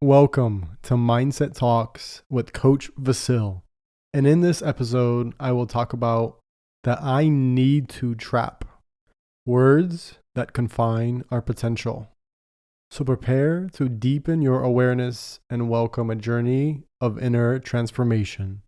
Welcome to Mindset Talks with Coach Vassil. And in this episode, I will talk about the I need to trap, words that confine our potential. So prepare to deepen your awareness and welcome a journey of inner transformation.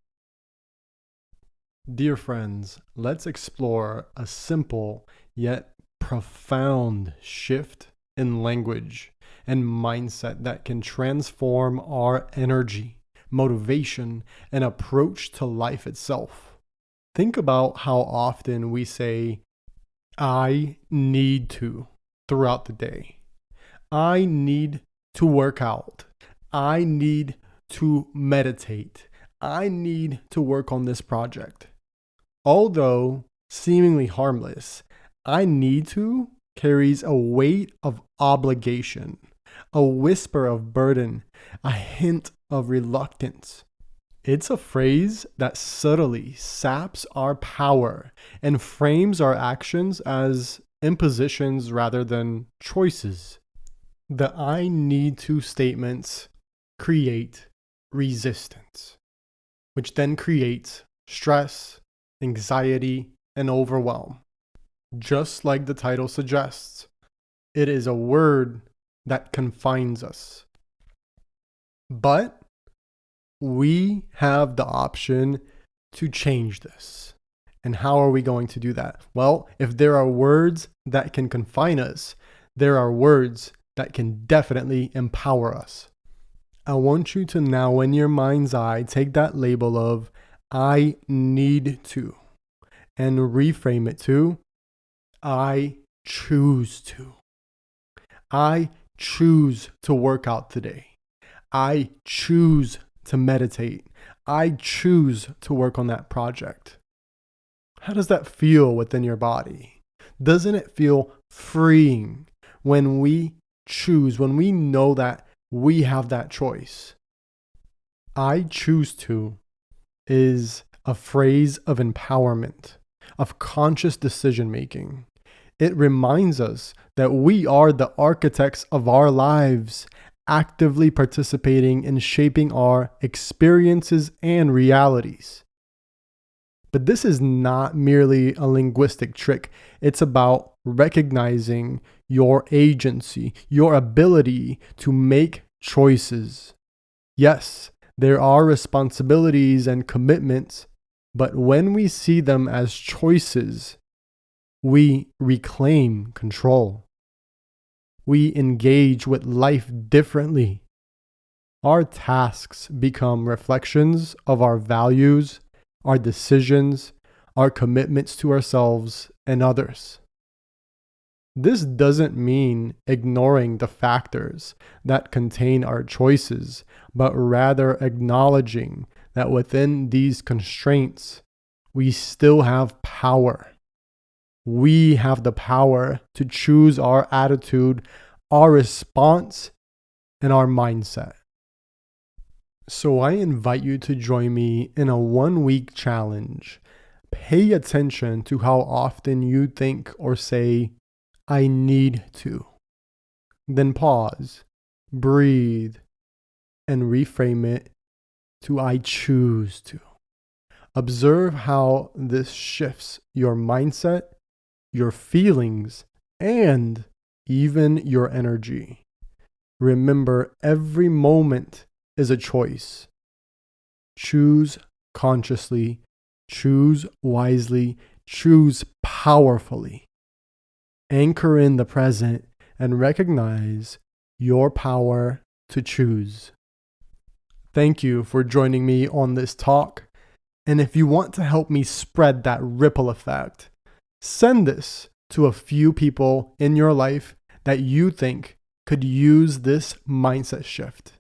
Dear friends, let's explore a simple yet profound shift in language and mindset that can transform our energy, motivation, and approach to life itself. Think about how often we say, I need to throughout the day. I need to work out. I need to meditate. I need to work on this project. Although seemingly harmless, I need to carries a weight of obligation, a whisper of burden, a hint of reluctance. It's a phrase that subtly saps our power and frames our actions as impositions rather than choices. The I need to statements create resistance, which then creates stress, anxiety, and overwhelm. Just like the title suggests, it is a word that confines us. But we have the option to change this. And how are we going to do that? Well, if there are words that can confine us, there are words that can definitely empower us. I want you to now, in your mind's eye, take that label of I need to and reframe it to I choose to. I choose to work out today. I choose to meditate. I choose to work on that project. How does that feel within your body? Doesn't it feel freeing when we choose, when we know that we have that choice? I choose to is a phrase of empowerment, of conscious decision making. It reminds us that we are the architects of our lives, actively participating in shaping our experiences and realities. But this is not merely a linguistic trick. It's about recognizing your agency, your ability to make choices. Yes, there are responsibilities and commitments, but when we see them as choices, we reclaim control. We engage with life differently. Our tasks become reflections of our values, our decisions, our commitments to ourselves and others. This doesn't mean ignoring the factors that contain our choices, but rather acknowledging that within these constraints, we still have power. We have the power to choose our attitude, our response, and our mindset. So I invite you to join me in a 1-week challenge. Pay attention to how often you think or say, I need to. Then pause, breathe, and reframe it to I choose to. Observe how this shifts your mindset, your feelings, and even your energy. Remember, every moment is a choice. Choose consciously, choose wisely, choose powerfully. Anchor in the present and recognize your power to choose. Thank you for joining me on this talk. And if you want to help me spread that ripple effect, send this to a few people in your life that you think could use this mindset shift.